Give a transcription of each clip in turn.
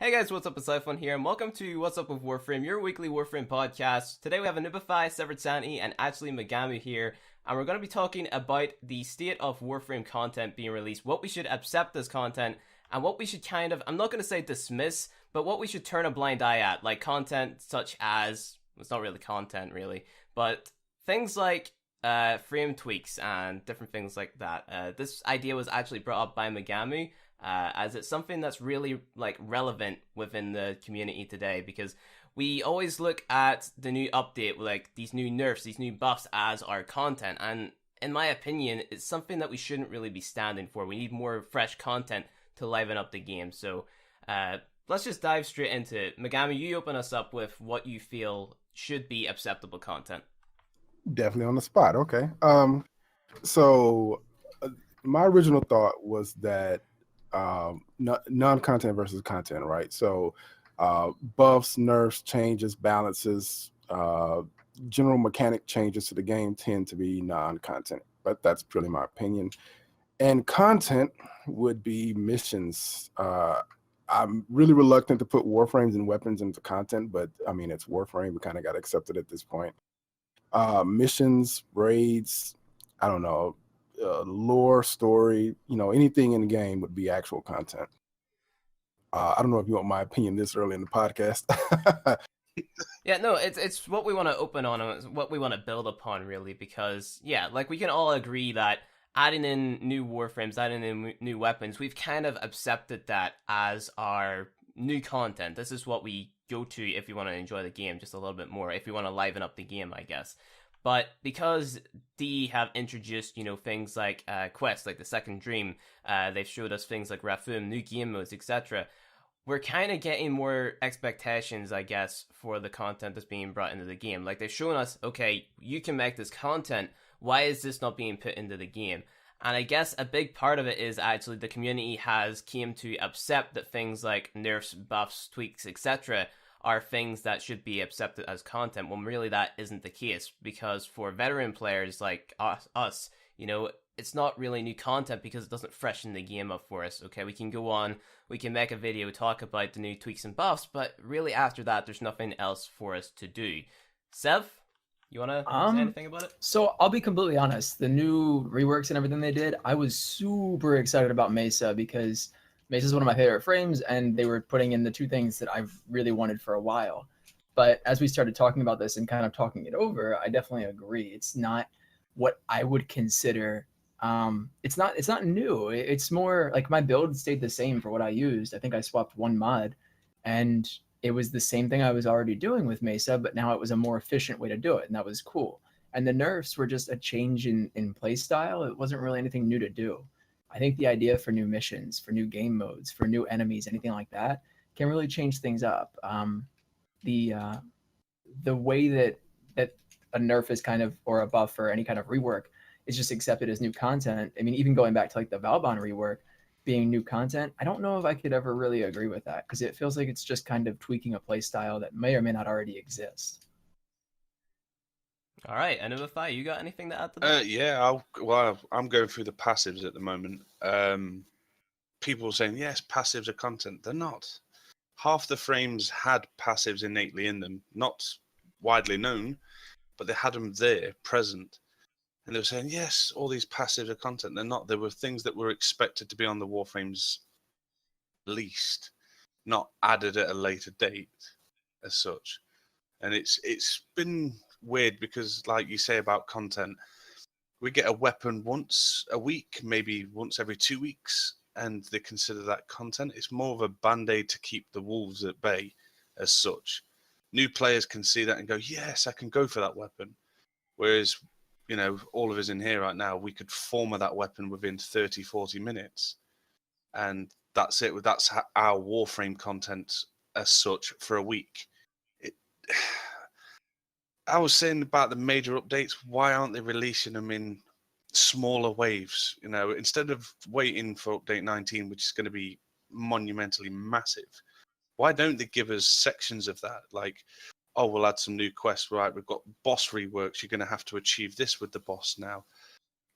Hey guys, what's up? It's Iflynn here, and welcome to What's Up with Warframe, your weekly Warframe podcast. Today we have Anubify, Severed Sanity, and actually Megami here, and we're going to be talking about the state of Warframe content being released, what we should accept as content, and what we should I'm not going to say dismiss, but what we should turn a blind eye at, like content such as, it's not really content really, but things like frame tweaks and different things like that. This idea was actually brought up by Megami, as it's something that's really relevant within the community today, because we always look at the new update, like these new nerfs, these new buffs as our content, and in my opinion it's something that we shouldn't really be standing for. We need more fresh content to liven up the game. So let's just dive straight into it. Megami, you open us up with what you feel should be acceptable content. Definitely on the spot. Okay. So my original thought was that non-content versus content, right? So buffs, nerfs, changes, balances, general mechanic changes to the game tend to be non-content, but that's purely my opinion. And content would be missions. I'm really reluctant to put Warframes and weapons into content, but I mean, it's Warframe. We kind of got accepted at this point. Missions, raids, I don't know, lore, story, anything in the game would be actual content. I don't know if you want my opinion this early in the podcast. Yeah, no, it's what we want to open on, it's what we want to build upon, really, because, yeah, like, we can all agree that adding in new Warframes, adding in new weapons, we've kind of accepted that as our new content. This is what we go to if we want to enjoy the game just a little bit more, if we want to liven up the game, I guess. But because they have introduced, things like quests, like the Second Dream, they've showed us things like Rafum, new game modes, etc., we're kind of getting more expectations, I guess, for the content that's being brought into the game. Like, they've shown us, okay, you can make this content, why is this not being put into the game? And I guess a big part of it is actually the community has came to accept that things like nerfs, buffs, tweaks, etc. are things that should be accepted as content, when really that isn't the case. Because for veteran players like us, it's not really new content because it doesn't freshen the game up for us. Okay, we can go on, we can make a video, talk about the new tweaks and buffs, but really after that, there's nothing else for us to do. Sev, you want to say anything about it? So I'll be completely honest. The new reworks and everything they did, I was super excited about Mesa, because Mesa is one of my favorite frames, and they were putting in the two things that I've really wanted for a while. But as we started talking about this and kind of talking it over, I definitely agree. It's not what I would consider. It's not new. It's more like my build stayed the same for what I used. I think I swapped one mod, and it was the same thing I was already doing with Mesa, but now it was a more efficient way to do it, and that was cool. And the nerfs were just a change in play style. It wasn't really anything new to do. I think the idea for new missions, for new game modes, for new enemies, anything like that, can really change things up. The way that a nerf is kind of, or a buff or any kind of rework, is just accepted as new content. I mean, even going back to like the Valbon rework being new content, I don't know if I could ever really agree with that, because it feels like it's just kind of tweaking a play style that may or may not already exist. All right, Anubify, you got anything to add to that? Yeah, I'm going through the passives at the moment. People saying, yes, passives are content. They're not. Half the frames had passives innately in them, not widely known, but they had them there, present. And they were saying, yes, all these passives are content. They're not. There were things that were expected to be on the Warframes least, not added at a later date as such. And it's been weird because, like you say about content, we get a weapon once a week, maybe once every 2 weeks, and they consider that content. It's more of a band-aid to keep the wolves at bay as such. New players can see that and go, yes, I can go for that weapon. Whereas, all of us in here right now, we could former that weapon within 30, 40 minutes. And that's it. That's our Warframe content as such for a week. I was saying about the major updates, why aren't they releasing them in smaller waves? Instead of waiting for update 19, which is going to be monumentally massive, why don't they give us sections of that? Like, oh, we'll add some new quests, right? We've got boss reworks. You're going to have to achieve this with the boss now.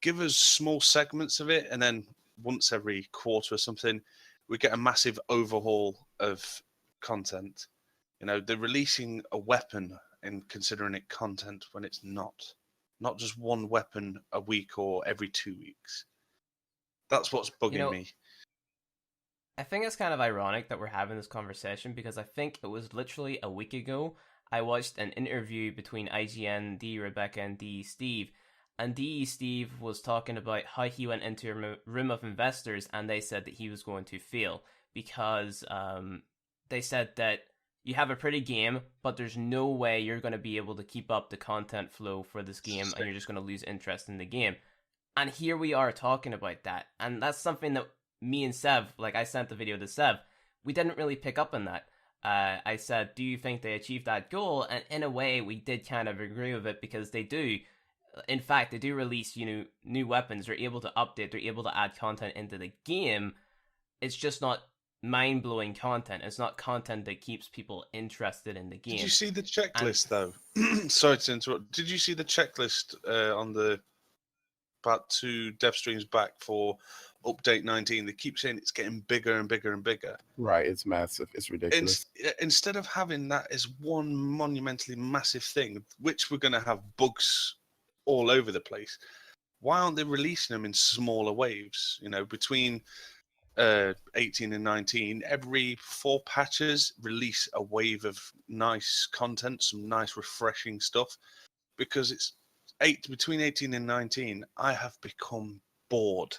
Give us small segments of it, and then once every quarter or something, we get a massive overhaul of content. You know, they're releasing a weapon and considering it content when it's not. Not just one weapon a week or every 2 weeks. That's what's bugging me. I think it's kind of ironic that we're having this conversation because I think it was literally a week ago I watched an interview between IGN, D. Rebecca, and D. Steve. And D. Steve was talking about how he went into a room of investors and they said that he was going to fail because they said that you have a pretty game, but there's no way you're going to be able to keep up the content flow for this game and you're just going to lose interest in the game. And here we are talking about that. And that's something that me and Sev, like I sent the video to Sev, we didn't really pick up on that. I said, do you think they achieved that goal? And in a way, we did kind of agree with it because they do. In fact, they do release, new weapons. They're able to update. They're able to add content into the game. It's just not mind-blowing content. It's not content that keeps people interested in the game. Did you see the checklist, though? Sorry to interrupt. Did you see the checklist on the about 2 dev streams back for update 19? They keep saying it's getting bigger and bigger and bigger. Right, it's massive. It's ridiculous. Instead of having that as one monumentally massive thing, which we're going to have bugs all over the place, why aren't they releasing them in smaller waves? Between 18 and 19, every 4 patches release a wave of nice content, some nice refreshing stuff, because it's between 18 and 19, I have become bored.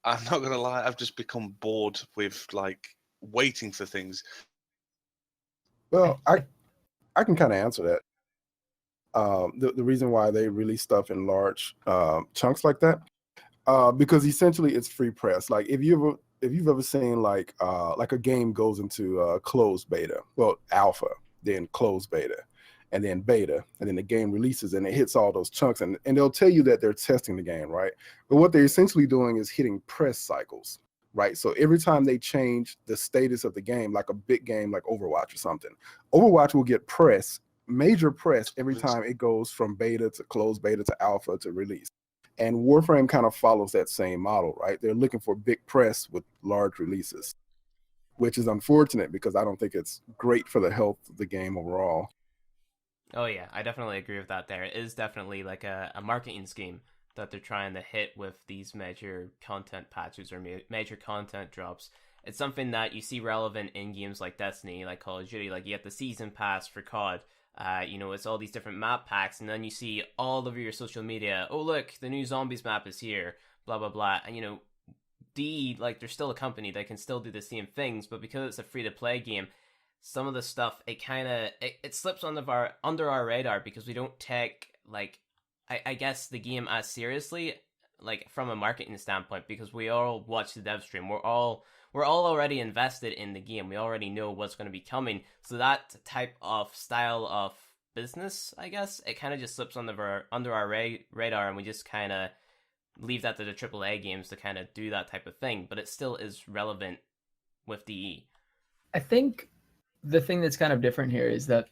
I'm not going to lie, I've just become bored with waiting for things. Well, I can kind of answer that. The reason why they release stuff in large chunks like that, because essentially it's free press. Like if you've ever seen like a game goes into closed beta, well, alpha, then closed beta, and then beta, and then the game releases and it hits all those chunks, and they'll tell you that they're testing the game, right? But what they're essentially doing is hitting press cycles, right? So every time they change the status of the game, like a big game like Overwatch or something, Overwatch will get major press every time it goes from beta to closed beta to alpha to release. And Warframe kind of follows that same model, right? They're looking for big press with large releases, which is unfortunate because I don't think it's great for the health of the game overall. Oh yeah, I definitely agree with that there. It is definitely like a marketing scheme that they're trying to hit with these major content patches or major content drops. It's something that you see relevant in games like Destiny, like Call of Duty, like you get the season pass for COD. It's all these different map packs, and then you see all over your social media, oh look, the new Zombies map is here, blah blah blah. And they're still a company that can still do the same things, but because it's a free-to-play game, some of the stuff it slips under our radar because we don't take I guess the game as seriously, like from a marketing standpoint, because we all watch the dev stream. We're all already invested in the game. We already know what's going to be coming. So that type of style of business, I guess, it kind of just slips under our radar, and we just kind of leave that to the AAA games to kind of do that type of thing. But it still is relevant with DE. I think the thing that's kind of different here is that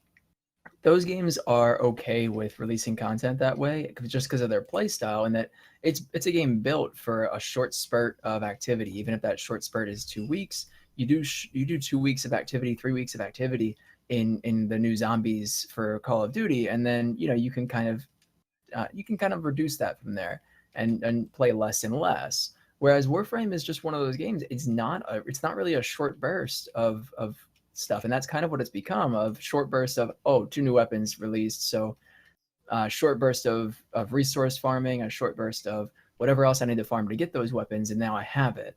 those games are okay with releasing content that way just because of their play style, and that it's a game built for a short spurt of activity. Even if that short spurt is 2 weeks, you do 2 weeks of activity, 3 weeks of activity in the new Zombies for Call of Duty, and then you can kind of reduce that from there and play less and less. Whereas Warframe is just one of those games. It's not really a short burst of stuff, and that's kind of what it's become, of short bursts of 2 new weapons released, so short burst of resource farming, a short burst of whatever else I need to farm to get those weapons, and now I have it.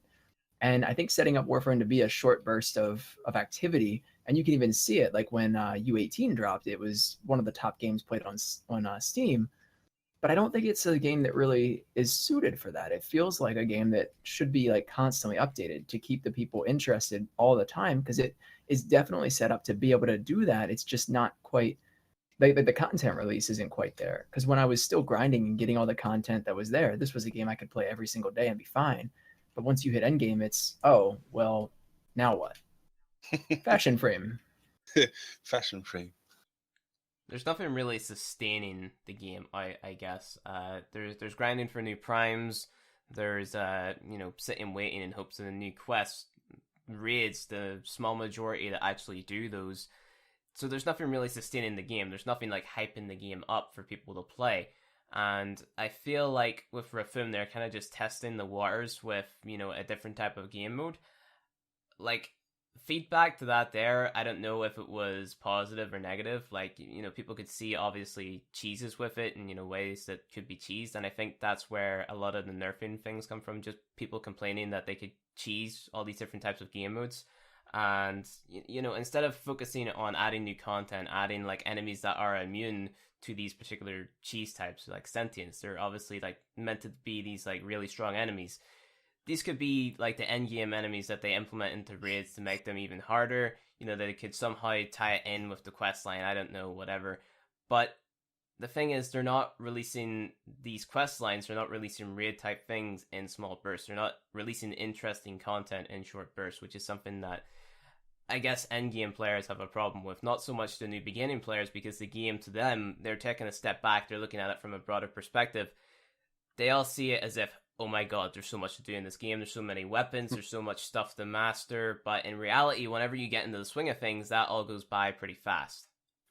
And I think setting up Warframe to be a short burst of activity, and you can even see it like when U18 dropped, it was one of the top games played on Steam. But I don't think it's a game that really is suited for that. It feels like a game that should be like constantly updated to keep the people interested all the time, because it is definitely set up to be able to do that. It's just not quite, the content release isn't quite there. Because when I was still grinding and getting all the content that was there, this was a game I could play every single day and be fine. But once you hit endgame, it's, oh, well, now what? Fashion frame. Fashion frame. There's nothing really sustaining the game, I guess. There's grinding for new primes. There's sitting waiting in hopes of a new quest. raids, the small majority that actually do those. So there's nothing really sustaining the game. There's nothing like hyping the game up for people to play. And I feel like with Warframe, they're kind of just testing the waters with, a different type of game mode. Like, feedback to that there, I don't know if it was positive or negative. Like, people could see obviously cheeses with it and, ways that could be cheesed. And I think that's where a lot of the nerfing things come from, just people complaining that they could cheese all these different types of game modes. And, instead of focusing on adding new content, adding like enemies that are immune to these particular cheese types, like sentience, they're obviously like meant to be these like really strong enemies. These could be like the end game enemies that they implement into raids to make them even harder. They could somehow tie it in with the quest line. I don't know, whatever. But the thing is, they're not releasing these quest lines. They're not releasing raid type things in small bursts. They're not releasing interesting content in short bursts, which is something that I guess end game players have a problem with. Not so much the new beginning players, because the game to them, they're taking a step back. They're looking at it from a broader perspective. They all see it as if, oh my god, there's so much to do in this game, there's so many weapons, there's so much stuff to master, but in reality, whenever you get into the swing of things, that all goes by pretty fast.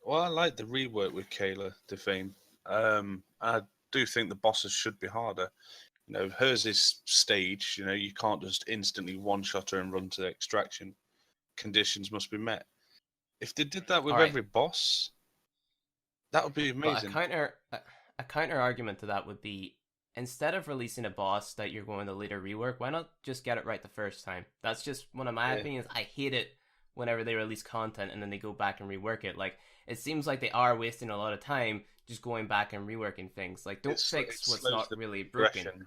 Well, I like the rework with Kayla Defame. I do think the bosses should be harder. Hers is staged, you can't just instantly one-shot her and run to the extraction. Conditions must be met. If they did that with every boss, that would be amazing. But a counter argument to that would be, instead of releasing a boss that you're going to later rework, why not just get it right the first time? That's just one of my opinions. I hate it whenever they release content and then they go back and rework it. Like, it seems like they are wasting a lot of time just going back and reworking things. Like, don't fix what's not really broken.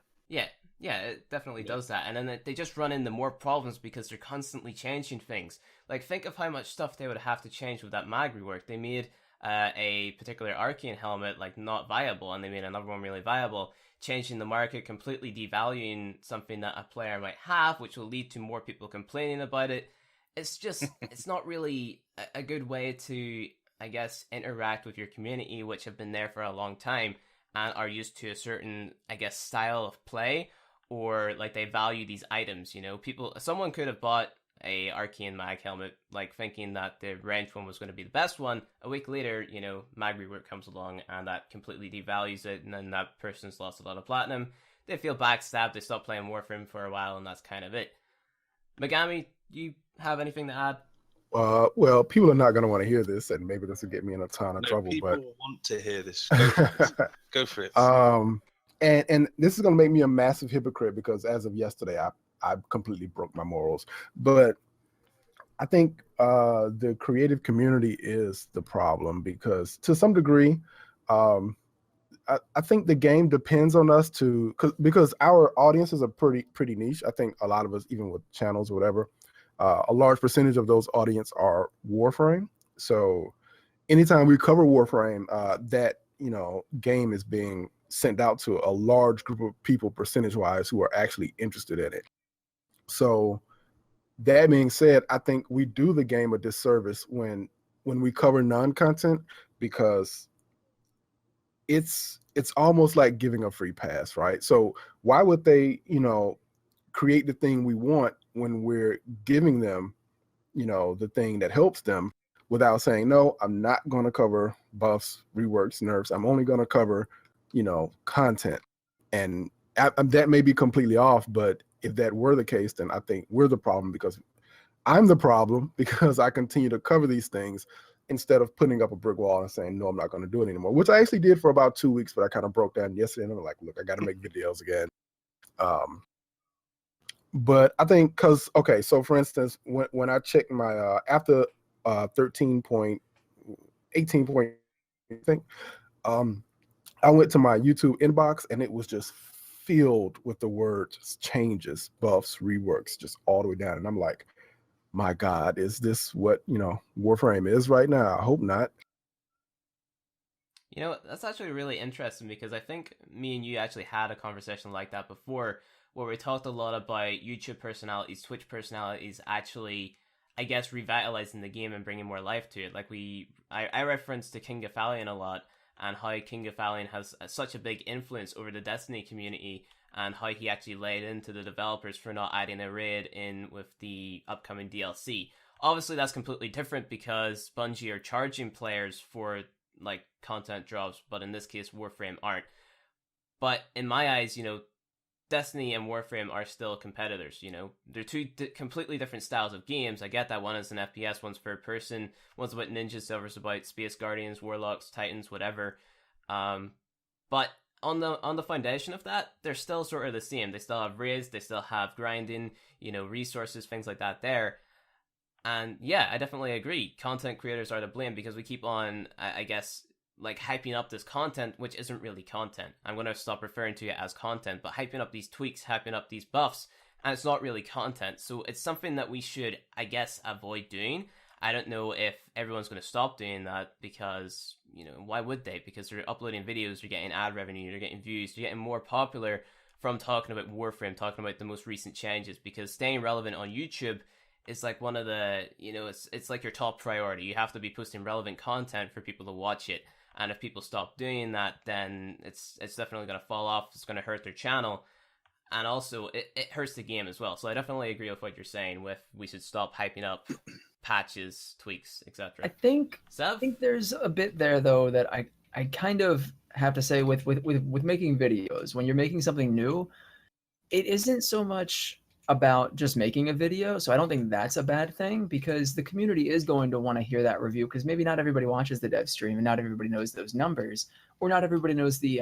Yeah, it definitely does that. And then they just run into more problems because they're constantly changing things. Like, think of how much stuff they would have to change with that mag rework. They made a particular arcane helmet like not viable, and they made another one really viable, changing the market, completely devaluing something that a player might have, which will lead to more people complaining about it. It's just, it's not really a good way to, I guess, interact with your community, which have been there for a long time and are used to a certain, I guess, style of play, or like they value these items. Someone could have bought a arcane mag helmet, like thinking that the ranged one was going to be the best one. A week later, mag rework comes along and that completely devalues it, and then that person's lost a lot of platinum. They feel backstabbed, they stop playing Warframe for a while, and that's kind of it. Megami, do you have anything to add? Well, people are not going to want to hear this, and maybe this will get me in a ton of trouble. People but want to hear this. Go for it. Go for it. And this is going to make me a massive hypocrite, because as of yesterday, I completely broke my morals. But I think the creative community is the problem, because to some degree, I think the game depends on us because our audiences are pretty niche. I think a lot of us, even with channels or whatever, a large percentage of those audience are Warframe. So anytime we cover Warframe, that game is being sent out to a large group of people, percentage-wise, who are actually interested in it. So that being said, I think we do the game a disservice when we cover non-content, because it's almost like giving a free pass, right? So why would they, create the thing we want when we're giving them, the thing that helps them, without saying, no, I'm not going to cover buffs, reworks, nerfs. I'm only going to cover, content. And that may be completely off, but if that were the case, then I think we're the problem, because I'm the problem, because I continue to cover these things instead of putting up a brick wall and saying, no, I'm not going to do it anymore, which I actually did for about 2 weeks, but I kind of broke down yesterday, and I'm like, look, I got to make videos again. But I think so for instance, when I checked my, after 13.18 point, I think, I went to my YouTube inbox, and it was just filled with the words changes, buffs, reworks, just all the way down. And I'm like, my God, is this what, Warframe is right now? I hope not. That's actually really interesting, because I think me and you actually had a conversation like that before, where we talked a lot about YouTube personalities, Twitch personalities actually, I guess, revitalizing the game and bringing more life to it. Like I referenced to King Iflynn a lot, and how King Iflynn has such a big influence over the Destiny community, and how he actually laid into the developers for not adding a raid in with the upcoming DLC. Obviously, that's completely different because Bungie are charging players for like content drops, but in this case, Warframe aren't. But in my eyes, Destiny and Warframe are still competitors. They're two completely different styles of games. I get that one is an FPS, one's third person, one's about ninjas, the other's about space guardians, warlocks, titans, whatever. But on the foundation of that, they're still sort of the same. They still have raids, they still have grinding, resources, things like that there. And yeah, I definitely agree. Content creators are to blame because we keep on, I guess, like hyping up this content, which isn't really content. I'm going to stop referring to it as content, but hyping up these tweaks, hyping up these buffs, and it's not really content. So it's something that we should, I guess, avoid doing. I don't know if everyone's going to stop doing that because, why would they? Because they're uploading videos, they're getting ad revenue, they're getting views, they're getting more popular from talking about Warframe, talking about the most recent changes, because staying relevant on YouTube is like one of the, it's like your top priority. You have to be posting relevant content for people to watch it. And if people stop doing that, then it's definitely going to fall off. It's going to hurt their channel. And also, it hurts the game as well. So I definitely agree with what you're saying with we should stop hyping up patches, tweaks, etc. I think there's a bit there, though, that I kind of have to say with making videos. When you're making something new, it isn't so much about just making a video. So I don't think that's a bad thing because the community is going to want to hear that review because maybe not everybody watches the dev stream and not everybody knows those numbers or not everybody knows the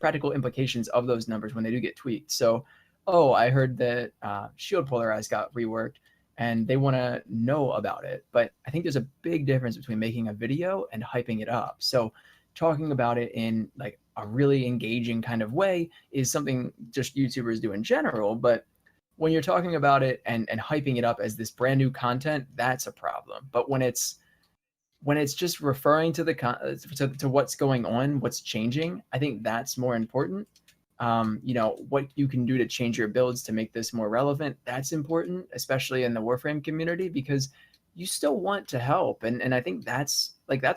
practical implications of those numbers when they do get tweaked. So, I heard that Shield Polarized got reworked and they want to know about it. But I think there's a big difference between making a video and hyping it up. So talking about it in like a really engaging kind of way is something just YouTubers do in general. But when you're talking about it and hyping it up as this brand new content, that's a problem. But when it's just referring to to what's going on, what's changing, I think that's more important. What you can do to change your builds to make this more relevant, that's important, especially in the Warframe community, because you still want to help. And I think that's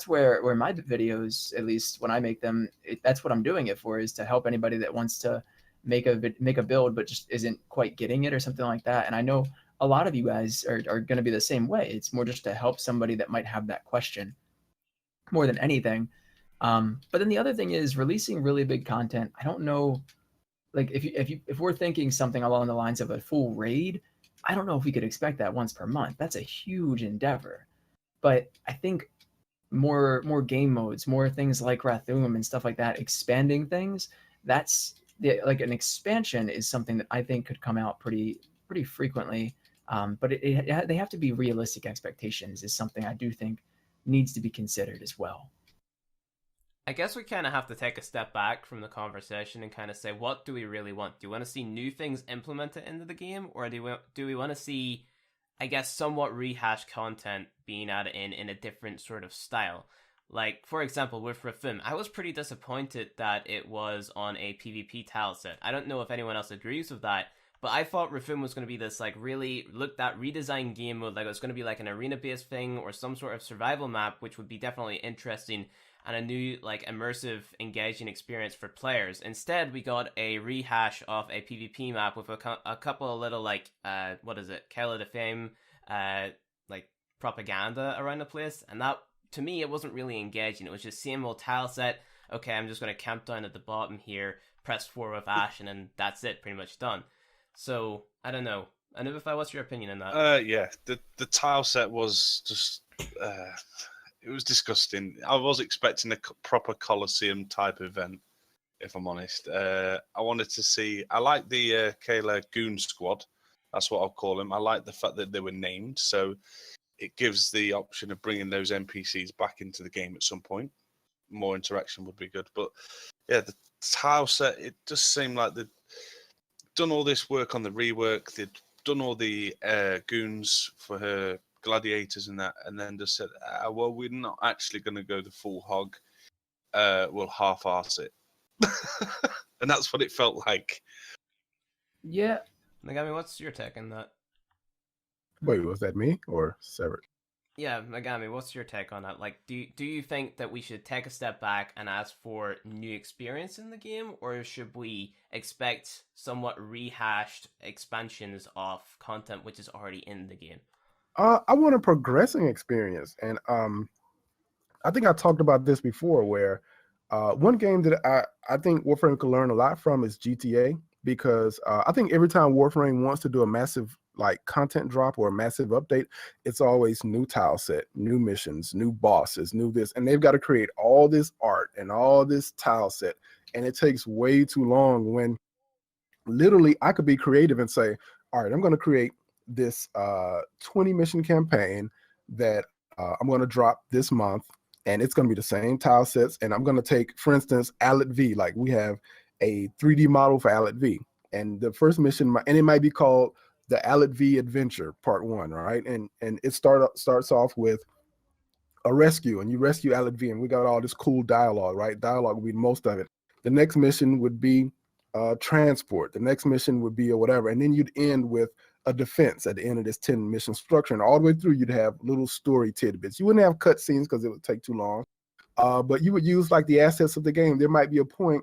where my videos, at least when I make them, that's what I'm doing it for, is to help anybody that wants to make a build but just isn't quite getting it or something like that. And I know a lot of you guys are going to be the same way. It's more just to help somebody that might have that question more than anything. But then the other thing is releasing really big content. I don't know, like if we're thinking something along the lines of a full raid, I don't know if we could expect that once per month. That's a huge endeavor. But I think more game modes, more things like Rathum and stuff like that, expanding things, like an expansion is something that I think could come out pretty frequently. But they have to be realistic expectations is something I do think needs to be considered as well. I guess we kind of have to take a step back from the conversation and kind of say, what do we really want? Do we want to see new things implemented into the game, or do we want to see, I guess, somewhat rehashed content being added in a different sort of style? Like, for example, with Rathum, I was pretty disappointed that it was on a PvP tile set. I don't know if anyone else agrees with that, but I thought Rathum was going to be this, like, really redesigned game mode. Like, it was going to be like an arena-based thing or some sort of survival map, which would be definitely interesting and a new, like, immersive, engaging experience for players. Instead, we got a rehash of a PvP map with a couple of little, like, Kayla de Fame, like, propaganda around the place, and that, to me, it wasn't really engaging. It was just same old tile set. Okay, I'm just going to camp down at the bottom here, press 4 with Ash, and then that's it, pretty much done. So, I don't know. Anubify, what's your opinion on that? Yeah, the tile set was just... it was disgusting. I was expecting a proper Colosseum type event, if I'm honest. I wanted to see... I like the Kayla Goon Squad. That's what I'll call them. I like the fact that they were named, so it gives the option of bringing those NPCs back into the game at some point. More interaction would be good. But yeah, the tile set, it just seemed like they'd done all this work on the rework. They'd done all the goons for her gladiators and that, and then just said, well, we're not actually going to go the full hog. We'll half-arse it. And that's what it felt like. Yeah. Nagami, what's your take on that? Wait, was that me or Severed? Yeah, Megami, what's your take on that? Like, do you think that we should take a step back and ask for new experience in the game, or should we expect somewhat rehashed expansions of content which is already in the game? I want a progressing experience, and I think I talked about this before, where one game that I think Warframe could learn a lot from is GTA, because I think every time Warframe wants to do a massive like content drop or a massive update, it's always new tile set, new missions, new bosses, new this, and they've got to create all this art and all this tile set, and it takes way too long when literally I could be creative and say, all right, I'm going to create this 20 mission campaign that I'm going to drop this month, and it's going to be the same tile sets, and I'm going to take, for instance, Allet V. Like, we have a 3D model for Allet V, and the first mission, and it might be called the Allet V Adventure Part 1, right? And it starts off with a rescue, and you rescue Allet V, and we got all this cool dialogue, right? Dialogue would be most of it. The next mission would be transport. The next mission would be or whatever, and then you'd end with a defense at the end of this 10 mission structure, and all the way through you'd have little story tidbits. You wouldn't have cutscenes because it would take too long, but you would use like the assets of the game. There might be a point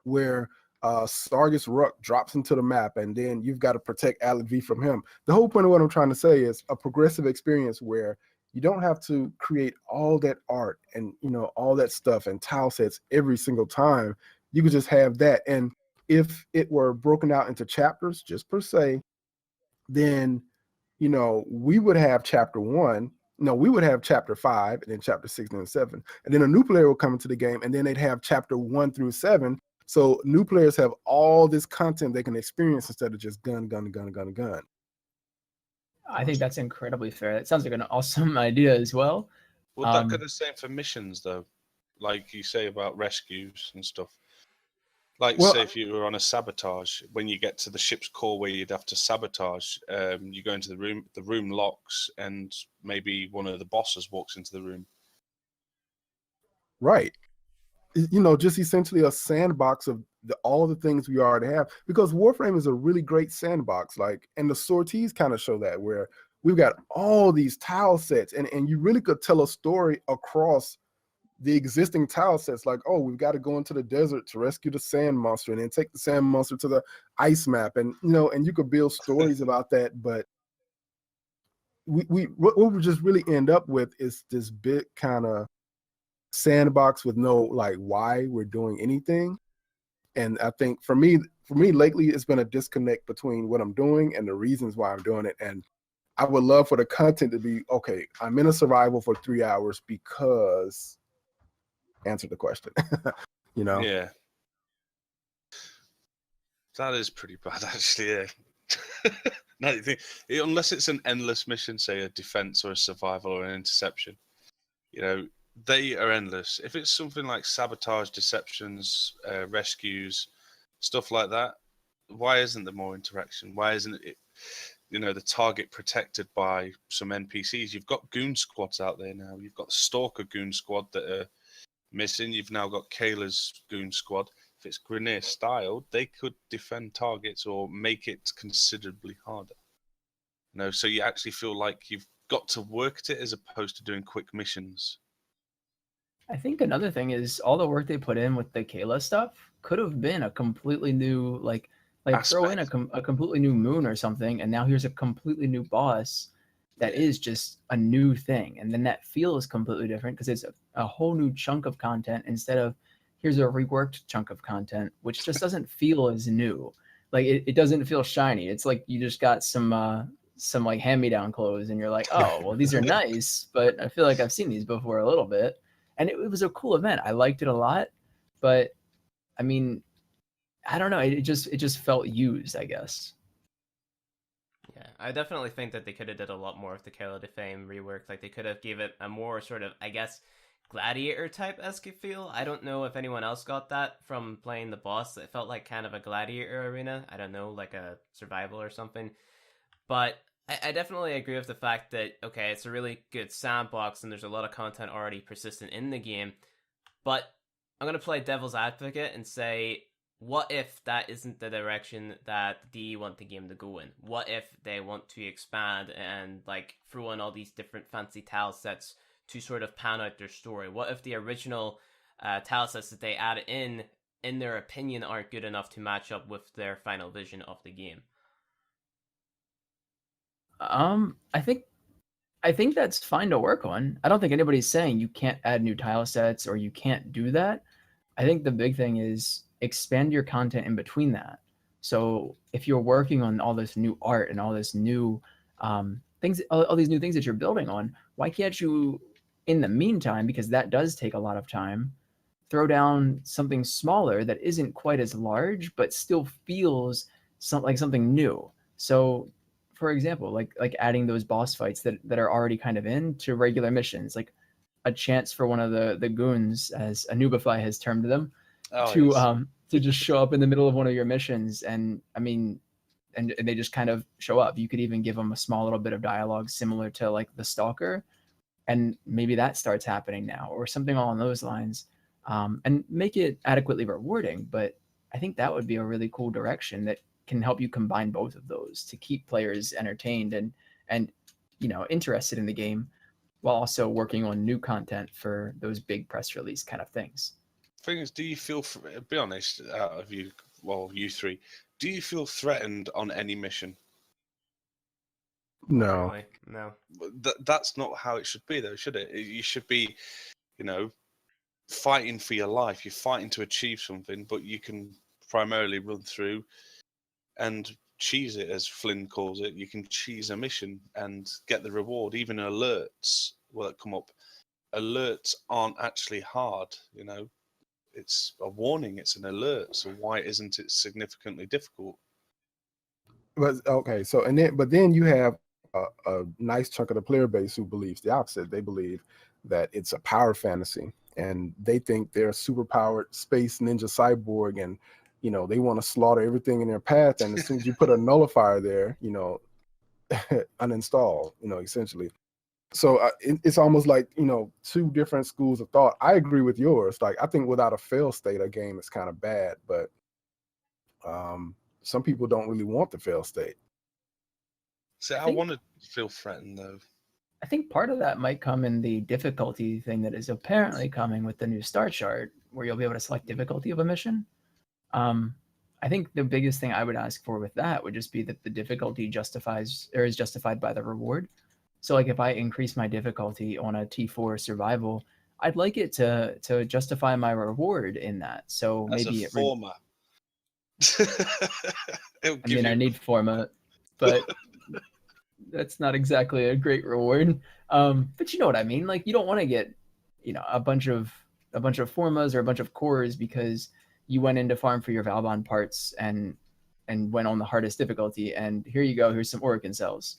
where Sargus Ruck drops into the map, and then you've got to protect Alec V from him. The whole point of what I'm trying to say is a progressive experience where you don't have to create all that art and, you know, all that stuff and tile sets every single time. You could just have that. And if it were broken out into chapters, just per se, then, you know, we would have chapter 1. No, we would have chapter 5, and then chapter 6 and 7. And then a new player will come into the game, and then they'd have chapter 1 through 7. So new players have all this content they can experience instead of just gun. I think that's incredibly fair. That sounds like an awesome idea as well. Would that go the same for missions, though? Like you say about rescues and stuff. Like, Well, say if you were on a sabotage, when you get to the ship's core where you'd have to sabotage, you go into the room locks, and maybe one of the bosses walks into the room. right. You know, just essentially a sandbox of all the things we already have, because Warframe is a really great sandbox. Like, and the sorties kind of show that, where we've got all these tile sets, and you really could tell a story across the existing tile sets. Like, oh, we've got to go into the desert to rescue the sand monster, and then take the sand monster to the ice map, and you know, and you could build stories about that. But what we just really end up with is this big kind of sandbox with no like why we're doing anything. And I think for me lately, it's been a disconnect between what I'm doing and the reasons why I'm doing it. And I would love for the content to be, okay, I'm in a survival for 3 hours because, answer the question. You know? Yeah. That is pretty bad, actually, yeah. Now you think, unless it's an endless mission, say a defense or a survival or an interception, you know, they are endless. If it's something like sabotage, deceptions, rescues, stuff like that, why isn't there more interaction? Why isn't it, you know, the target protected by some NPCs? You've got goon squads out there now. You've got Stalker goon squad that are missing. You've now got Kayla's goon squad. If it's Grineer style, they could defend targets or make it considerably harder. You know, so you actually feel like you've got to work at it as opposed to doing quick missions. I think another thing is all the work they put in with the Kayla stuff could have been a completely new, like throw in a completely new moon or something, and now here's a completely new boss that is just a new thing, and then that feel is completely different because it's a whole new chunk of content instead of here's a reworked chunk of content, which just doesn't feel as new. Like it doesn't feel shiny. It's like you just got some like hand-me-down clothes, and you're like, oh well, these are nice, but I feel like I've seen these before a little bit. And it was a cool event. I liked it a lot, but I mean, I don't know. It just felt used, I guess. Yeah, I definitely think that they could have did a lot more of the Kayla to Fame rework. Like, they could have gave it a more sort of, I guess, gladiator type esque feel. I don't know if anyone else got that from playing the boss. It felt like kind of a gladiator arena. I don't know, like a survival or something. But I definitely agree with the fact that, okay, it's a really good sandbox and there's a lot of content already persistent in the game, but I'm going to play devil's advocate and say what if that isn't the direction that they want the game to go in? What if they want to expand and like throw in all these different fancy tile sets to sort of pan out their story? What if the original tile sets that they add in their opinion, aren't good enough to match up with their final vision of the game? I think that's fine to work on. I don't think anybody's saying you can't add new tile sets or you can't do that. I think the big thing is expand your content in between that. So if you're working on all this new art and all this new things, all these new things that you're building on, why can't you, in the meantime, because that does take a lot of time, throw down something smaller that isn't quite as large but still feels like something new? So for example, like adding those boss fights that are already kind of into regular missions, like a chance for one of the goons, as Anubify has termed them, to just show up in the middle of one of your missions. And I mean, and they just kind of show up. You could even give them a small little bit of dialogue similar to like the Stalker, and maybe that starts happening now, or something along those lines, and make it adequately rewarding. But I think that would be a really cool direction that can help you combine both of those to keep players entertained and interested in the game, while also working on new content for those big press release kind of things. Thing is, do you feel, be honest, out of you, well, you three, do you feel threatened on any mission? No. Really? No. That's not how it should be, though, should it? You should be, fighting for your life. You're fighting to achieve something, but you can primarily run through and cheese it, as Flynn calls it. You can cheese a mission and get the reward. Even alerts will come up. Alerts aren't actually hard, It's a warning, it's an alert. So why isn't it significantly difficult? But okay, so but then you have a nice chunk of the player base who believes the opposite. They believe that it's a power fantasy, and they think they're a superpowered space ninja cyborg, and they want to slaughter everything in their path. And as soon as you put a nullifier there, uninstall, essentially. So it's almost like two different schools of thought. I agree with yours. Like, I think without a fail state, a game is kind of bad, but some people don't really want the fail state. See, I want to feel threatened, though. I think part of that might come in the difficulty thing that is apparently coming with the new star chart, where you'll be able to select difficulty of a mission. I think the biggest thing I would ask for with that would just be that the difficulty is justified by the reward. So like if I increase my difficulty on a T4 survival, I'd like it to justify my reward in that. So as maybe a forma. I need forma, but that's not exactly a great reward. But you know what I mean? Like, you don't want to get, a bunch of formas or a bunch of cores because you went into farm for your Valbon parts and went on the hardest difficulty, and here you go, here's some Orokin cells.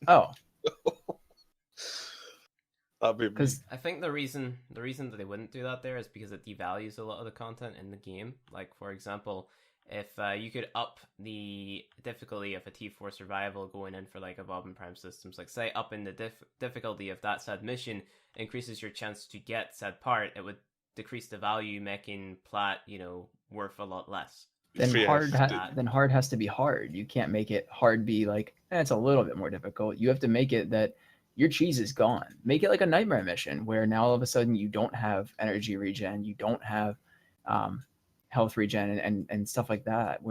Oh. Because I think the reason that they wouldn't do that there is because it devalues a lot of the content in the game. Like, for example, if you could up the difficulty of a T4 survival going in for like Evolving Prime systems, like say up in the difficulty of that said mission increases your chance to get said part, it would decrease the value, making plat worth a lot less. Then hard has to be hard. You can't make it hard be like, it's a little bit more difficult. You have to make it that your cheese is gone. Make it like a nightmare mission where now all of a sudden you don't have energy regen, you don't have health regen and stuff like that.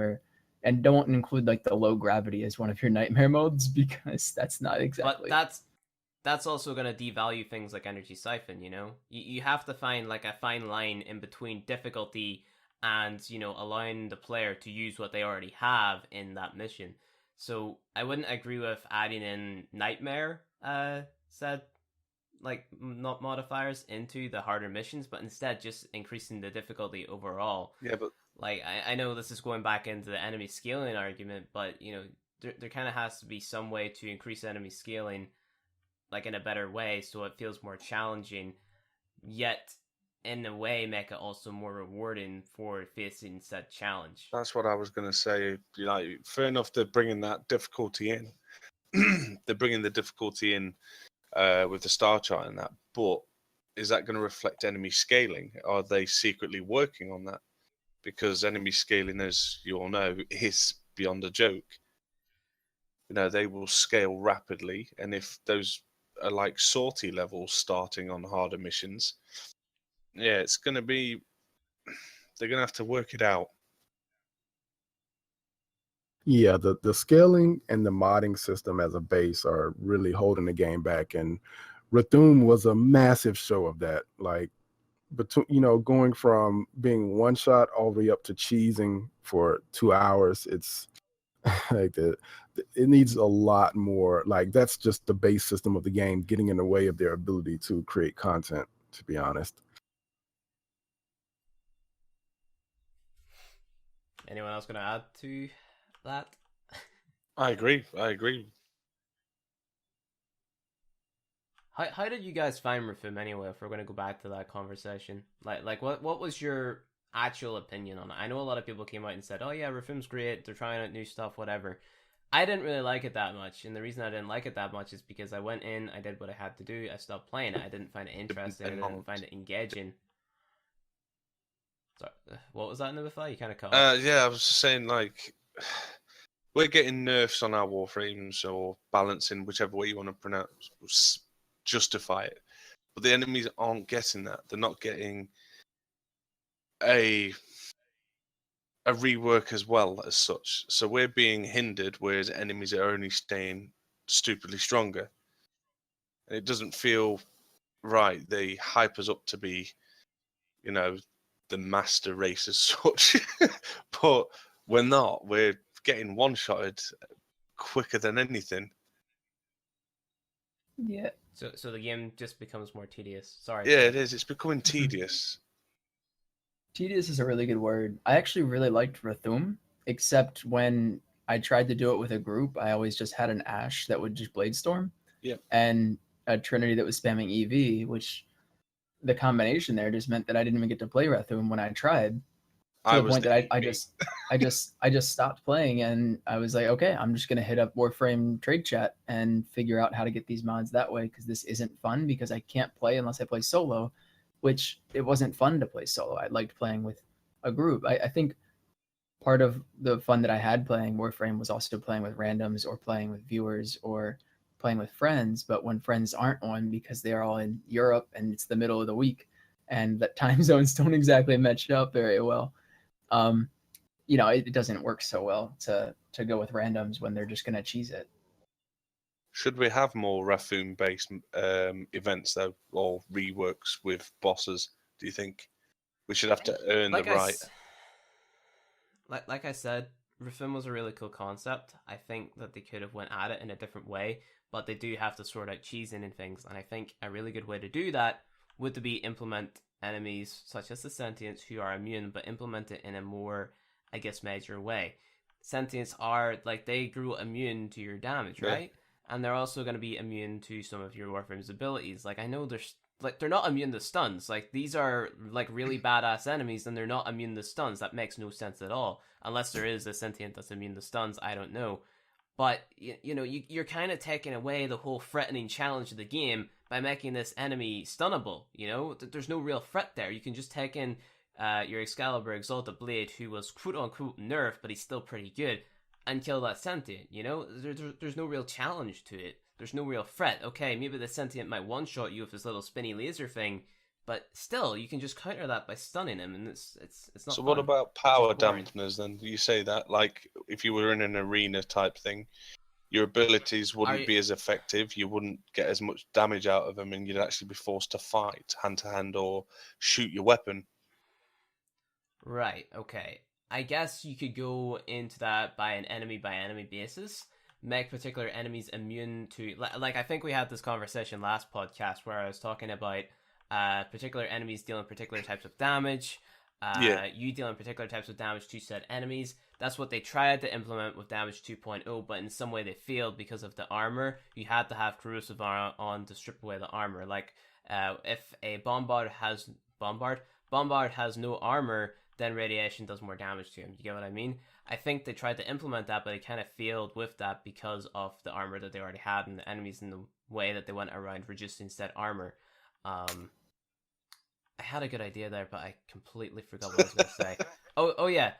And don't include like the low gravity as one of your nightmare modes, because that's not exactly. But that's also going to devalue things like energy siphon. You have to find like a fine line in between difficulty and allowing the player to use what they already have in that mission. So I wouldn't agree with adding in nightmare said like not modifiers into the harder missions, but instead just increasing the difficulty overall. Yeah, but like I know this is going back into the enemy scaling argument, but there kind of has to be some way to increase enemy scaling like in a better way so it feels more challenging, yet in a way make it also more rewarding for facing said challenge. That's what I was going to say. Fair enough, they're bringing that difficulty in. They're bringing the difficulty in with the star chart and that, but is that going to reflect enemy scaling? Are they secretly working on that? because enemy scaling, as you all know, is beyond a joke. They will scale rapidly, and if those are like sortie levels starting on harder missions, it's going to be, they're going to have to work it out. Yeah, the scaling and the modding system as a base are really holding the game back, and Rathum was a massive show of that. Like, going from being one shot all the way up to cheesing for 2 hours, it's like it needs a lot more. Like, that's just the base system of the game getting in the way of their ability to create content, to be honest. Anyone else going to add to that? I agree. How did you guys find Rathum anyway? If we're going to go back to that conversation, like what was your actual opinion on it? I know a lot of people came out and said, "Oh yeah, Rathum's great. They're trying out new stuff, whatever." I didn't really like it that much, and the reason I didn't like it that much is because I went in, I did what I had to do, I stopped playing it. I didn't find it interesting, I didn't find it engaging. Sorry, what was that, Anubify? You kind of cut off. Yeah, I was just saying, like, we're getting nerfs on our Warframes, or balancing, whichever way you want to justify it. But the enemies aren't getting that. They're not getting a rework as well as such. So we're being hindered, whereas enemies are only staying stupidly stronger. And it doesn't feel right. They hype us up to be, the master race as such. But we're not. We're getting one-shotted quicker than anything. Yeah. So the game just becomes more tedious. Sorry. Yeah, it is. It's becoming tedious. Tedious is a really good word. I actually really liked Rathum, except when I tried to do it with a group, I always just had an Ashe that would just Bladestorm. Yeah. And a Trinity that was spamming EV, which the combination there just meant that I didn't even get to play Rathum when I tried. To the point that I just stopped playing, and I was like, okay, I'm just gonna hit up Warframe trade chat and figure out how to get these mods that way, because this isn't fun, because I can't play unless I play solo, which it wasn't fun to play solo. I liked playing with a group. I think part of the fun that I had playing Warframe was also playing with randoms, or playing with viewers, or playing with friends. But when friends aren't on because they're all in Europe and it's the middle of the week and the time zones don't exactly match up very well, it doesn't work so well to go with randoms when they're just going to cheese it. Should we have more Rathum-based events, though, or reworks with bosses, do you think? We should have to earn the right. Like I said, Rathum was a really cool concept. I think that they could have went at it in a different way, but they do have to sort out cheesing and things, and I think a really good way to do that would be implement enemies such as the Sentients who are immune, but implement it in a more, I guess, major way. Sentients are, they grew immune to your damage, right? Yeah. And they're also going to be immune to some of your Warframe's abilities. I know they're not immune to stuns. These are, really badass enemies, and they're not immune to stuns. That makes no sense at all. Unless there is a Sentient that's immune to stuns, I don't know. But, you're kind of taking away the whole threatening challenge of the game by making this enemy stunnable, There's no real threat there. You can just take in your Excalibur Exalted Blade, who was quote-unquote nerfed, but he's still pretty good, and kill that Sentient, There's no real challenge to it. There's no real threat. Okay, maybe the Sentient might one-shot you with his little spinny laser thing, but still, you can just counter that by stunning him, and it's not So fun. what about power dampeners then? You say that, if you were in an arena type thing, your abilities wouldn't be as effective, you wouldn't get as much damage out of them, and you'd actually be forced to fight hand-to-hand or shoot your weapon. Right, okay. I guess you could go into that by an enemy-by-enemy basis. Make particular enemies immune to... I think we had this conversation last podcast where I was talking about particular enemies dealing particular types of damage. You dealing particular types of damage to said enemies. That's what they tried to implement with Damage 2.0, but in some way they failed because of the armor. You had to have corrosive on to strip away the armor. If a Bombard has no armor, then radiation does more damage to him. You get what I mean? I think they tried to implement that, but they kind of failed with that because of the armor that they already had and the enemies in the way that they went around reducing said armor. I had a good idea there, but I completely forgot what I was going to say. Oh yeah.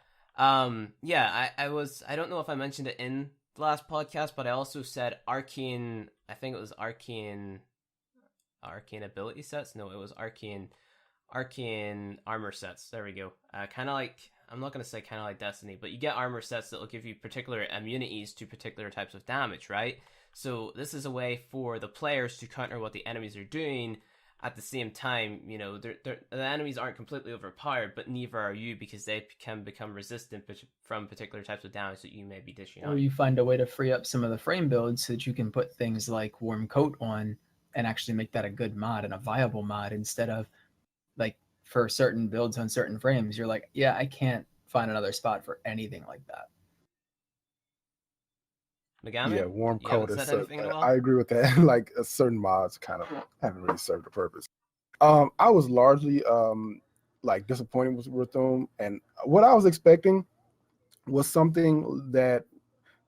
Yeah, I don't know if I mentioned it in the last podcast, but I also said arcane, I think it was arcane ability sets. No, it was arcane armor sets. There we go. Kind of like, I'm not going to say kind of like Destiny, but you get armor sets that will give you particular immunities to particular types of damage, right? So this is a way for the players to counter what the enemies are doing. At the same time, you know, the enemies aren't completely overpowered, but neither are you, because they can become resistant from particular types of damage that you may be dishing out. Or you find a way to free up some of the frame builds so that you can put things like Warm Coat on and actually make that a good mod and a viable mod, instead of like for certain builds on certain frames, you're like, yeah, I can't find another spot for anything like that. Megami? Yeah, warm You haven't coat is said anything in a while? I agree with that. Like certain mods kind of haven't really served a purpose. I was largely like disappointed with them, and what I was expecting was something that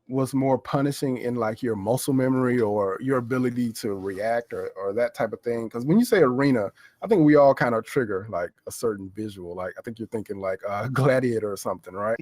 was more punishing in like your muscle memory or your ability to react or that type of thing. Because when you say arena, I think we all kind of trigger like a certain visual. Like I think you're thinking like Gladiator or something, right?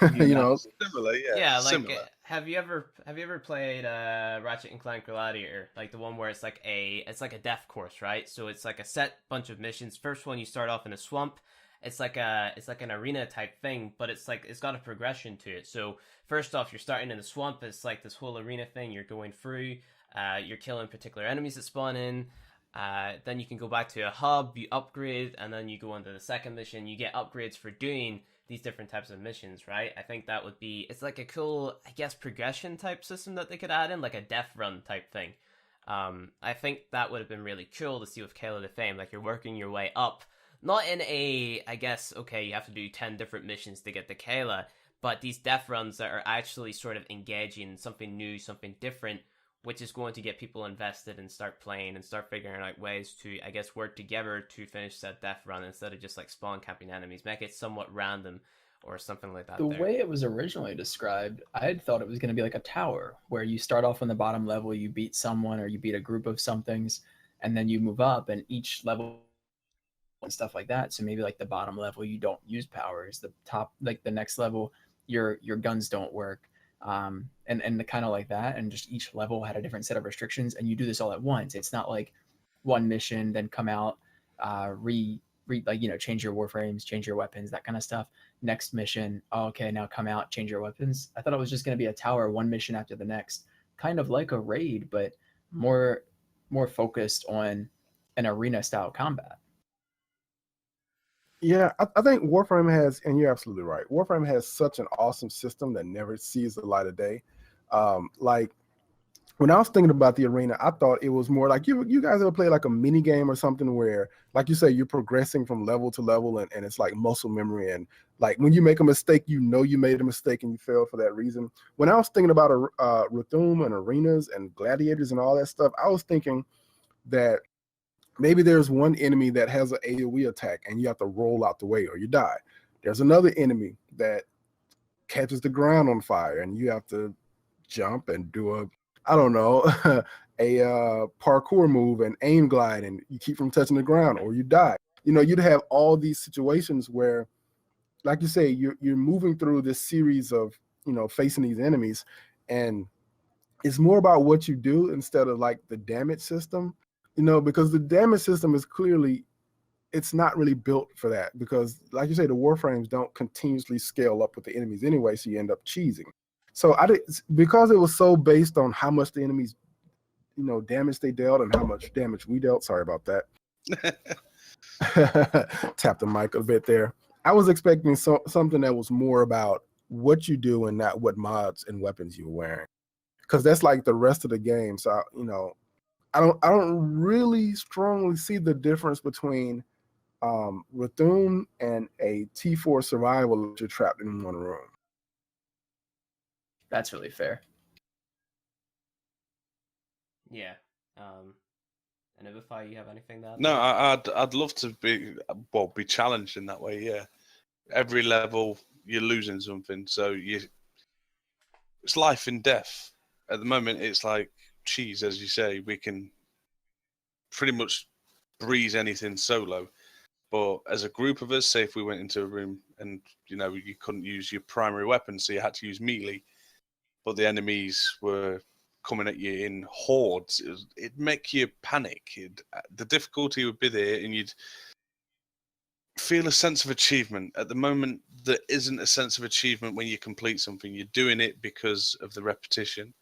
You know, Similar, yeah. Yeah, like Similar. have you ever played Ratchet and Clank Gladiator, like the one where it's like a death course, right? So it's like a set bunch of missions. First one, you start off in a swamp. It's like an arena type thing, but it's got a progression to it. So first off, you're starting in the swamp. It's like this whole arena thing. You're going through. You're killing particular enemies that spawn in. Then you can go back to a hub. You upgrade, and then you go into the second mission. You get upgrades for doing these different types of missions, right? I think that would be, it's like a cool, I guess, progression type system that they could add in, like a death run type thing. I think that would have been really cool to see with Kayla the Fame. Like, you're working your way up, not in a, I guess, okay, you have to do 10 different missions to get the Kayla, but these death runs that are actually sort of engaging in something new, something different, which is going to get people invested and start playing and start figuring out ways to, I guess, work together to finish that death run instead of just like spawn camping enemies. Make it somewhat random or something like that. The way it was originally described, I had thought it was going to be like a tower where you start off on the bottom level, you beat someone or you beat a group of somethings, and then you move up, and each level and stuff like that. So maybe like the bottom level, you don't use powers. The top, like the next level, your guns don't work. And the kind of like that, and just each level had a different set of restrictions, and you do this all at once. It's not like one mission, then come out, like, you know, change your warframes, change your weapons, that kind of stuff. Next mission, oh, okay, now come out, change your weapons. I thought it was just going to be a tower, one mission after the next, kind of like a raid, but more focused on an arena style combat. yeah, I think Warframe has, and you're absolutely right. Warframe has such an awesome system that never sees the light of day. Like when I was thinking about the arena, I thought it was more like you guys ever play like a mini game or something where, like you say, you're progressing from level to level, and it's like muscle memory, and like when you make a mistake, you know you made a mistake and you failed for that reason. When I was thinking about Rathum and arenas and gladiators and all that stuff, I was thinking that maybe there's one enemy that has an AoE attack and you have to roll out the way or you die. There's another enemy that catches the ground on fire and you have to jump and do a, I don't know, a parkour move and aim glide, and you keep from touching the ground or you die. You know, you'd have all these situations where, like you say, you're moving through this series of, you know, facing these enemies, and it's more about what you do instead of like the damage system, you know, because the damage system is clearly, it's not really built for that, because like you say, the warframes don't continuously scale up with the enemies anyway, so you end up cheesing. So because it was so based on how much the enemies, you know, damage they dealt and how much damage we dealt. Sorry about that. Tap the mic a bit there. I was expecting something that was more about what you do and not what mods and weapons you were wearing, because that's like the rest of the game. So, you know, I don't really strongly see the difference between Rathum and a T4 survival if you're trapped in one room. That's really fair. Yeah. Anubify, you have anything that? No, I'd love to be challenged in that way. Yeah, every level you're losing something, so it's life and death. At the moment, it's like cheese, as you say. We can pretty much breeze anything solo. But as a group of us, say if we went into a room and you couldn't use your primary weapon, so you had to use melee, but the enemies were coming at you in hordes, it'd make you panic. The difficulty would be there, and you'd feel a sense of achievement. At the moment, there isn't a sense of achievement when you complete something. You're doing it because of the repetition.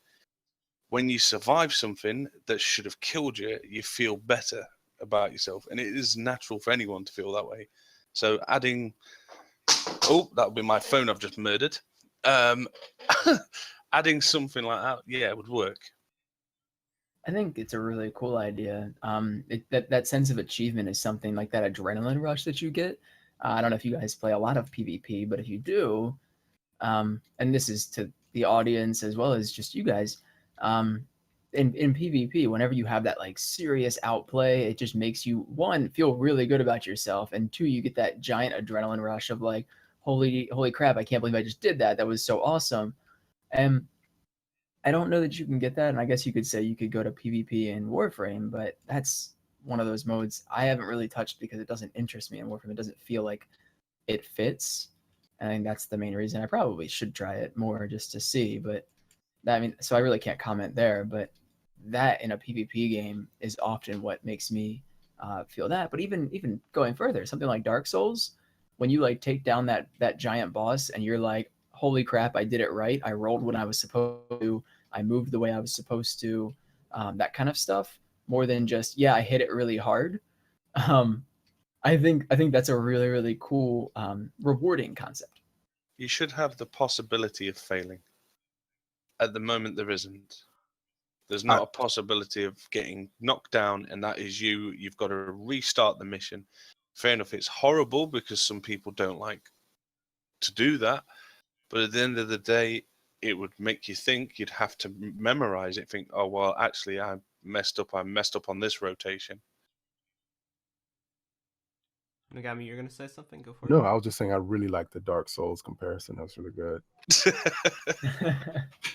When you survive something that should have killed you, you feel better about yourself, and it is natural for anyone to feel that way. So adding, that would be my phone I've just murdered. Adding something like that, yeah, it would work. I think it's a really cool idea. That sense of achievement is something like that adrenaline rush that you get. I don't know if you guys play a lot of PvP, but if you do, and this is to the audience as well as just you guys, in PvP, whenever you have that like serious outplay, it just makes you, one, feel really good about yourself, and two, you get that giant adrenaline rush of like, holy crap, I can't believe I just did that. That was so awesome. And I don't know that you can get that, and I guess you could say you could go to PvP in Warframe, but that's one of those modes I haven't really touched because it doesn't interest me in Warframe. It doesn't feel like it fits. And I think that's the main reason I probably should try it more just to see. But so I really can't comment there. But that in a PvP game is often what makes me feel that. But even going further, something like Dark Souls, when you like take down that giant boss and you're like, holy crap, I did it right. I rolled when I was supposed to. I moved the way I was supposed to. That kind of stuff. More than just, I hit it really hard. I think that's a really, really cool, rewarding concept. You should have the possibility of failing. At the moment, there isn't. There's not a possibility of getting knocked down, and that is you. You've got to restart the mission. Fair enough, it's horrible because some people don't like to do that. But at the end of the day, it would make you think. You'd have to memorize it. Think, oh, well, actually, I messed up on this rotation. Nagami, you're going to say something? Go for it. No, I was just saying I really like the Dark Souls comparison. That's really good.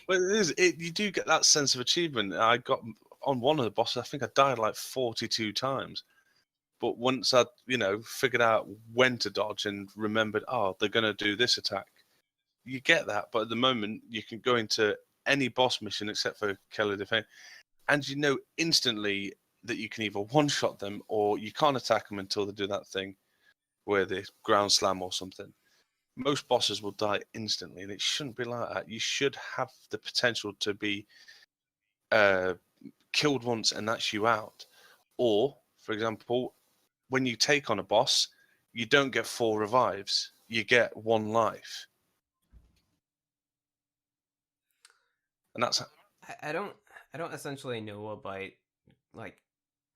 Well, it is. You do get that sense of achievement. I got on one of the bosses, I think I died like 42 times. But once I, figured out when to dodge and remembered, they're going to do this attack, you get that. But at the moment, you can go into any boss mission except for Keller Defense, and you know instantly that you can either one-shot them or you can't attack them until they do that thing where they ground slam or something. Most bosses will die instantly, and it shouldn't be like that. You should have the potential to be killed once and that's you out. Or, for example, when you take on a boss, you don't get 4 revives. You get 1 life. And that's... I don't essentially know about like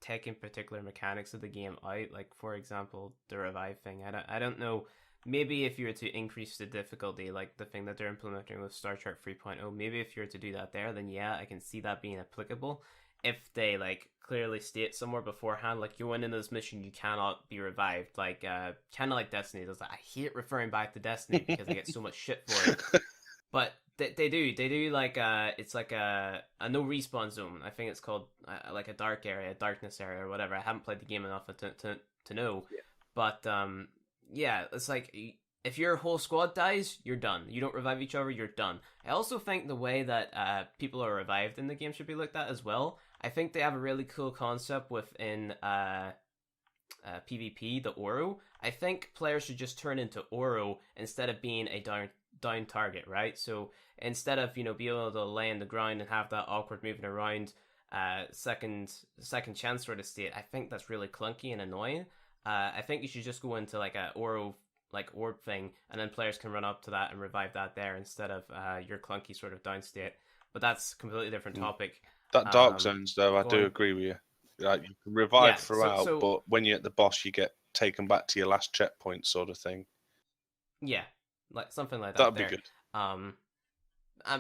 taking particular mechanics of the game out. Like, for example, the revive thing. I don't know. Maybe if you were to increase the difficulty, like the thing that they're implementing with Star Trek 3.0, maybe if you were to do that there, then yeah, I can see that being applicable. If they like clearly state somewhere beforehand, like you went into this mission, you cannot be revived. Like kind of like Destiny does. I hate referring back to Destiny because I get so much shit for it. But they do like it's like a no respawn zone. I think it's called like a dark area, a darkness area, or whatever. I haven't played the game enough to know, but yeah, it's like if your whole squad dies, you're done. You don't revive each other, you're done. I also think the way that people are revived in the game should be looked at as well. I think they have a really cool concept within PvP, the Oro. I think players should just turn into Oro instead of being a down target, right? So instead of being able to lay on the ground and have that awkward moving around second chance sort of state, I think that's really clunky and annoying. I think you should just go into like a Oro like orb thing, and then players can run up to that and revive that there instead of your clunky sort of down state. But that's a completely different topic. That dark zones, though, I do agree with you. Like, you can revive throughout, but when you're at the boss, you get taken back to your last checkpoint, sort of thing. Yeah, like something like that. That'd there. be good.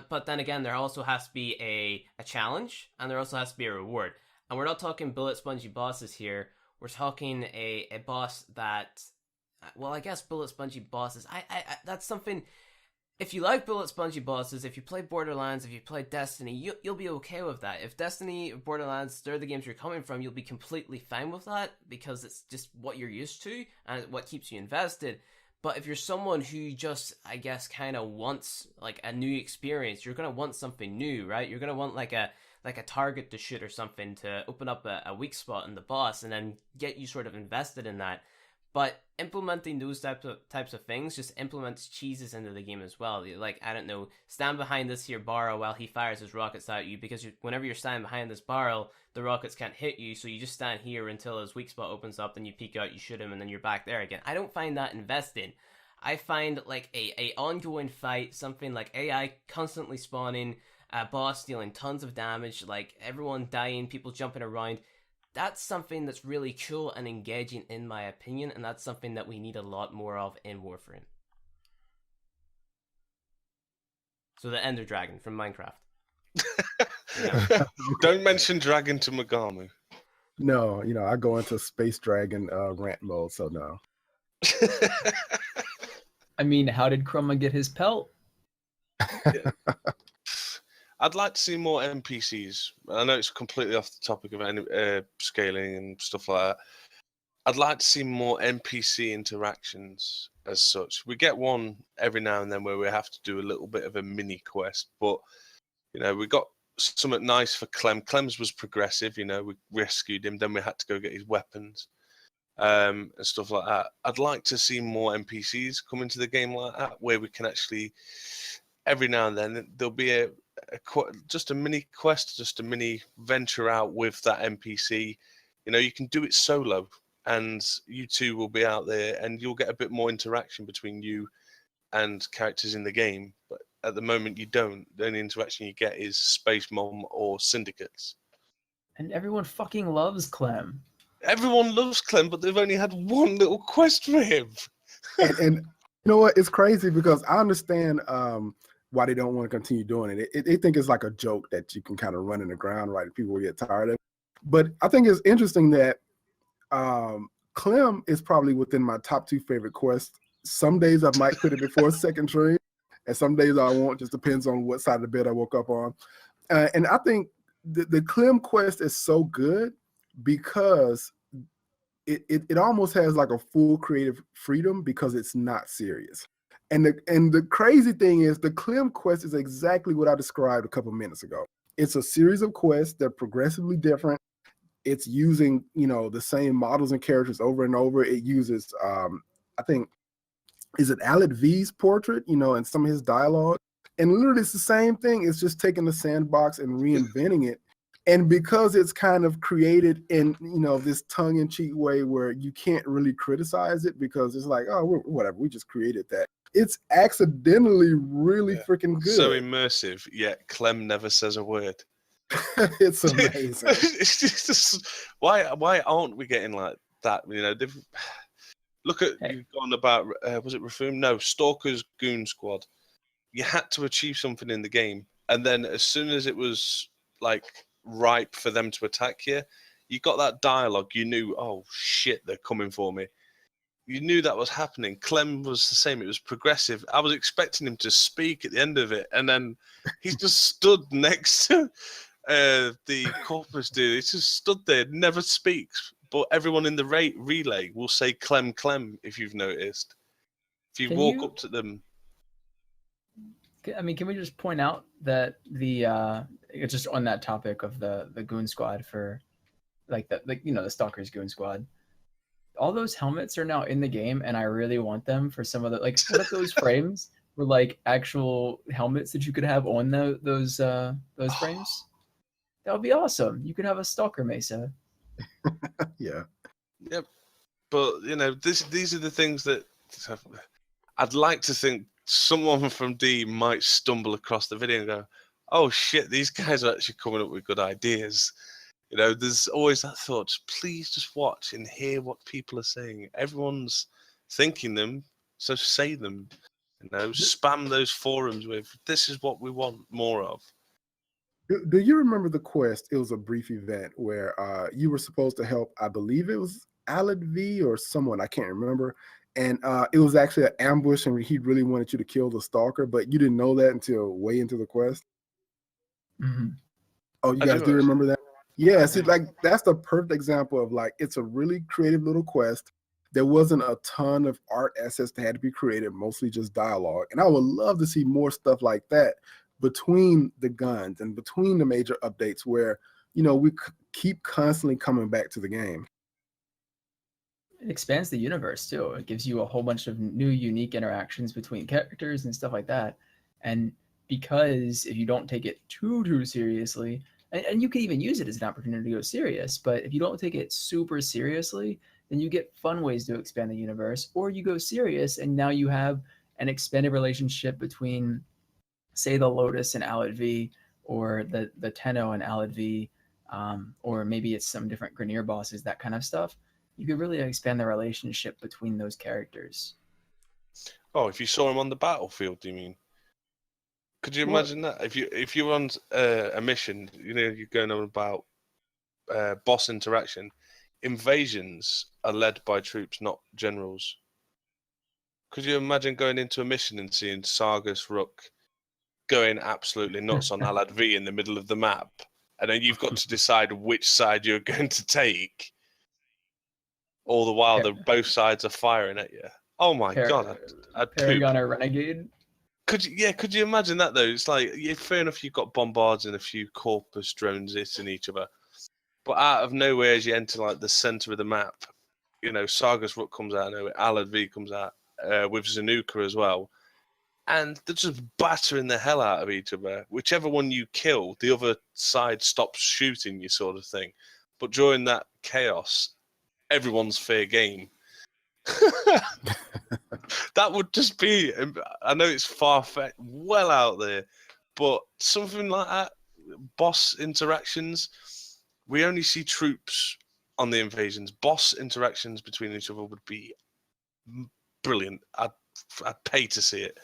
But then again, there also has to be a challenge, and there also has to be a reward. And we're not talking bullet spongy bosses here. We're talking a boss that, well, I guess bullet spongy bosses. I that's something. if you like bullet spongy bosses, if you play Borderlands, if you play Destiny, you'll be okay with that. If Destiny or Borderlands, they're the games you're coming from, you'll be completely fine with that because it's just what you're used to and what keeps you invested. But if you're someone who just, I guess, kind of wants like a new experience, you're gonna want something new, right? You're gonna want like a target to shoot or something to open up a weak spot in the boss and then get you sort of invested in that. But implementing those types of things just implements cheeses into the game as well. Like, I don't know, stand behind this here barrel while he fires his rockets at you, because whenever you're standing behind this barrel, the rockets can't hit you, so you just stand here until his weak spot opens up, then you peek out, you shoot him, and then you're back there again. I don't find that investing. I find like a ongoing fight, something like AI constantly spawning, a boss dealing tons of damage, like everyone dying, people jumping around. That's something that's really cool and engaging, in my opinion, and that's something that we need a lot more of in Warframe. So the Ender Dragon from Minecraft. Yeah. Don't mention Dragon to Magamu. No, I go into Space Dragon rant mode, so no. I mean, how did Chroma get his pelt? Yeah. I'd like to see more NPCs. I know it's completely off the topic of scaling and stuff like that. I'd like to see more NPC interactions as such. We get one every now and then where we have to do a little bit of a mini quest, but we got something nice for Clem. Clem's was progressive. We rescued him, then we had to go get his weapons and stuff like that. I'd like to see more NPCs come into the game like that, where we can actually, every now and then, there'll be just a mini quest, just a mini venture out with that NPC. You can do it solo, and you two will be out there, and you'll get a bit more interaction between you and characters in the game. But at the moment, you don't. The only interaction you get is Space Mom or Syndicates. And everyone fucking loves Clem. Everyone loves Clem, but they've only had one little quest for him. and you know what? It's crazy because I understand why they don't want to continue doing it. They think it's like a joke that you can kind of run in the ground, right? People will get tired of it. But I think it's interesting that Clem is probably within my top 2 favorite quests. Some days I might put it before second dream, and some days I won't. Just depends on what side of the bed I woke up on. And I think the Clem quest is so good because it almost has like a full creative freedom because it's not serious. And the crazy thing is the Clem quest is exactly what I described a couple minutes ago. It's a series of quests that are progressively different. It's using, the same models and characters over and over. It uses, I think, is it V.'s portrait, and some of his dialogue. And literally it's the same thing. It's just taking the sandbox and reinventing it. And because it's kind of created in, this tongue-in-cheek way where you can't really criticize it because it's like, oh, whatever, we just created that. It's accidentally really freaking good. So immersive, yet Clem never says a word. It's amazing. It's just, why aren't we getting like that? Look at you've gone about was it Reform? No, Stalker's Goon Squad. You had to achieve something in the game, and then as soon as it was like ripe for them to attack you, you got that dialogue. You knew, oh shit, they're coming for me. You knew that was happening. Clem was the same. It was progressive. I was expecting him to speak at the end of it, and then he just stood next to the corpus dude. He just stood there, never speaks. But everyone in the relay will say Clem, Clem, if you've noticed. If you walk up to them. I mean, can we just point out that it's just on that topic of the Goon Squad for the Stalker's Goon Squad. All those helmets are now in the game, and I really want them for some of the what if those frames were like actual helmets that you could have on those frames? That would be awesome. You could have a Stalker Mesa. Yeah. Yep. But these are the things that I'd like to think someone from D might stumble across the video and go, "Oh shit, these guys are actually coming up with good ideas." There's always that thought, please just watch and hear what people are saying. Everyone's thinking them, so say them. Spam those forums with, this is what we want more of. Do you remember the quest? It was a brief event where you were supposed to help, I believe it was V or someone, I can't remember. and it was actually an ambush, and he really wanted you to kill the stalker, but you didn't know that until way into the quest. Mm-hmm. Oh, you I guys do do actually. remember that? Yeah, I see, do. like that's the perfect example of like it's a really creative little quest. There wasn't a ton of art assets that had to be created, mostly just dialogue. And I would love to see more stuff like that between the guns and between the major updates where, we keep constantly coming back to the game. It expands the universe too. It gives you a whole bunch of new, unique interactions between characters and stuff like that. And because if you don't take it too seriously, and you can even use it as an opportunity to go serious, but if you don't take it super seriously, then you get fun ways to expand the universe, or you go serious and now you have an expanded relationship between, say, the Lotus and Alad V, or the Tenno and Alad V, or maybe it's some different Grineer bosses, that kind of stuff. You could really expand the relationship between those characters. Oh, if you saw him on the battlefield, do you mean? Could you Well, imagine that if you're on a mission, you're going on about boss interaction. Invasions are led by troops, not generals. Could you imagine going into a mission and seeing Sargus Rook going absolutely nuts on Alad V in the middle of the map, and then you've got to decide which side you're going to take, all the while both sides are firing at you? Oh my god, I'd poop. Paragon or Renegade? Could you imagine that though? It's like, yeah, fair enough, you've got bombards and a few Corpus drones hitting each other, but out of nowhere, as you enter like the center of the map, Sargus Rook comes out of nowhere, Alad V comes out with Zanuka as well, and they're just battering the hell out of each other. Whichever one you kill, the other side stops shooting you, sort of thing. But during that chaos, everyone's fair game. That would just be, I know it's far-fetched, well out there, but something like that, boss interactions, we only see troops on the invasions. Boss interactions between each other would be brilliant. I'd pay to see it.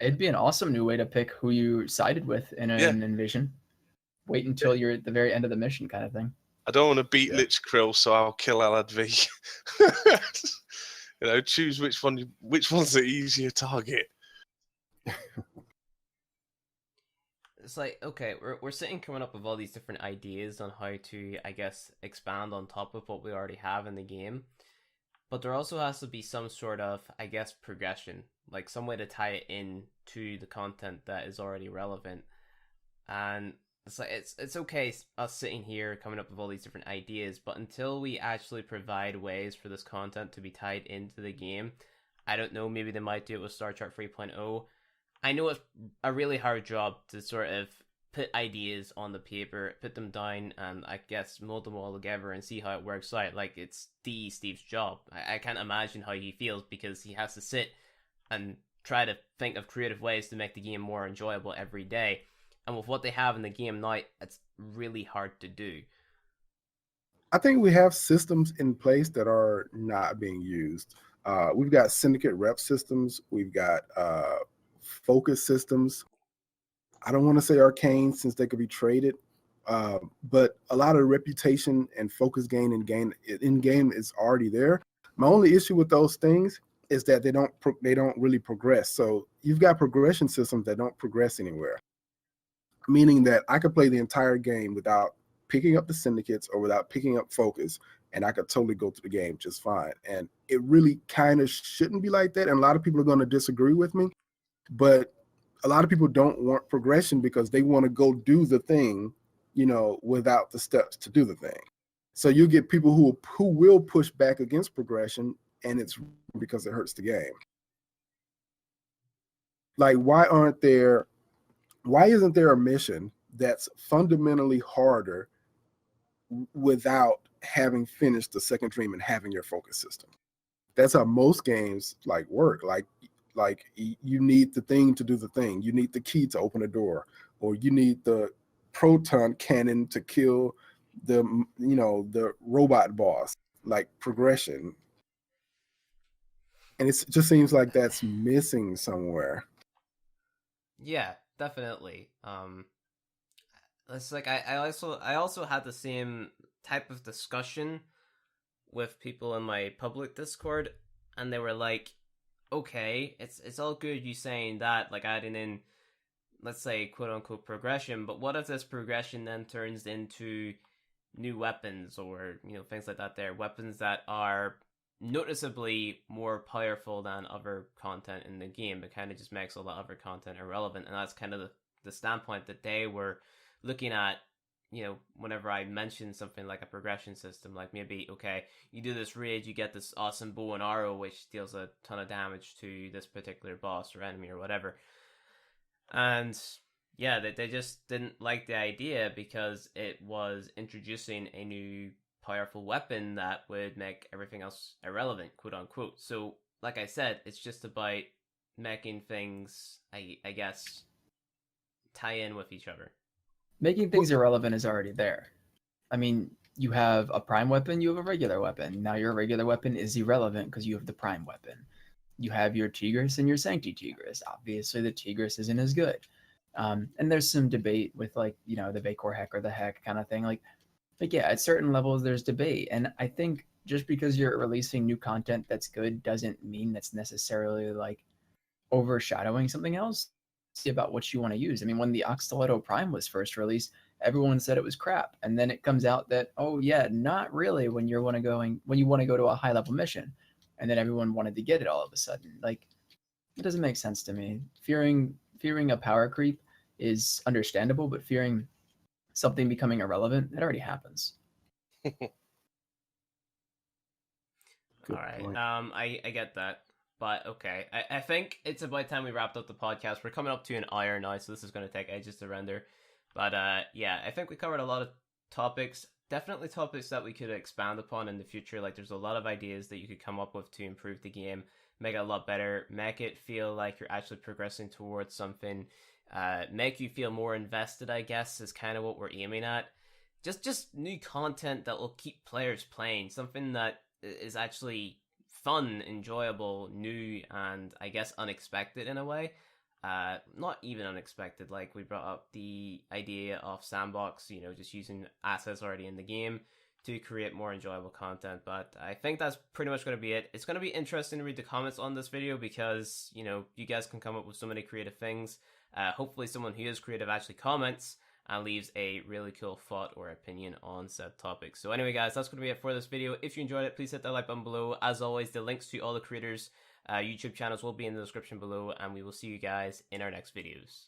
It'd be an awesome new way to pick who you sided with in an invasion. Wait until you're at the very end of the mission, kind of thing. I don't want to beat Lich Krill, so I'll kill Alad V. Choose which one's the easier target. It's like, okay, we're sitting coming up with all these different ideas on how to, I guess, expand on top of what we already have in the game. But there also has to be some sort of, I guess, progression, like some way to tie it in to the content that is already relevant. And it's like it's okay us sitting here coming up with all these different ideas, but until we actually provide ways for this content to be tied into the game, I don't know, maybe they might do it with Star Trek 3.0. I know it's a really hard job to sort of put ideas on the paper, put them down, and I guess mold them all together and see how it works out. Like, it's Steve's job. I can't imagine how he feels, because he has to sit and try to think of creative ways to make the game more enjoyable every day. And with what they have in the game now, it's really hard to do. I think we have systems in place that are not being used. We've got syndicate rep systems. We've got focus systems. I don't want to say arcane since they could be traded, but a lot of reputation and focus gain in game is already there. My only issue with those things is that they don't really progress. So you've got progression systems that don't progress anywhere, meaning that I could play the entire game without picking up the syndicates or without picking up focus, and I could totally go through the game just fine. And it really kind of shouldn't be like that. And a lot of people are going to disagree with me, but a lot of people don't want progression because they want to go do the thing, without the steps to do the thing. So you get people who will push back against progression, and it's because it hurts the game. Like, why isn't there a mission that's fundamentally harder without having finished the second dream and having your focus system? That's how most games work. Like you need the thing to do the thing. You need the key to open a door, or you need the proton cannon to kill the robot boss, like progression. And it just seems like that's missing somewhere. Yeah, definitely. It's like I also had the same type of discussion with people in my public Discord, and they were like, okay, it's all good you saying that, like adding in, let's say, quote unquote progression, but what if this progression then turns into new weapons or, you know, things like that there, weapons that are noticeably more powerful than other content in the game? It kind of just makes all the other content irrelevant, and that's kind of the standpoint that they were looking at. You know, whenever I mention something like a progression system, like maybe, okay, you do this raid, you get this awesome bow and arrow which deals a ton of damage to this particular boss or enemy or whatever, and yeah, they just didn't like the idea because it was introducing a new powerful weapon that would make everything else irrelevant, quote unquote. So, like I said, it's just about making things, I guess, tie in with each other. Making things irrelevant is already there. I mean, you have a prime weapon, you have a regular weapon. Now your regular weapon is irrelevant because you have the prime weapon. You have your Tigris and your Sancti Tigris. Obviously, the Tigris isn't as good. And there's some debate with, like, you know, the Vacor heck or the heck kind of thing. Like yeah, at certain levels, there's debate. And I think just because you're releasing new content that's good doesn't mean that's necessarily like overshadowing something else about what you want to use. I mean, when the Oxtaletto Prime was first released, everyone said it was crap, and then it comes out that, oh yeah, not really, when you want to go to a high level mission, and then everyone wanted to get it all of a sudden. Like, it doesn't make sense to me. Fearing a power creep is understandable, but fearing something becoming irrelevant, it already happens. All right. point. I get that. But okay, I think it's about time we wrapped up the podcast. We're coming up to an hour now, so this is going to take ages to render. But yeah, I think we covered a lot of topics. Definitely topics that we could expand upon in the future. Like, there's a lot of ideas that you could come up with to improve the game, make it a lot better, make it feel like you're actually progressing towards something, make you feel more invested, I guess, is kind of what we're aiming at. Just new content that will keep players playing, something that is actually fun, enjoyable, new, and I guess unexpected in a way. Not even unexpected, like we brought up the idea of sandbox, you know, just using assets already in the game to create more enjoyable content. But I think that's pretty much going to be it. It's going to be interesting to read the comments on this video because, you know, you guys can come up with so many creative things. Hopefully someone who is creative actually comments and leaves a really cool thought or opinion on said topic. So anyway, guys, that's going to be it for this video. If you enjoyed it, please hit that like button below. As always, the links to all the creators' YouTube channels will be in the description below, and we will see you guys in our next videos.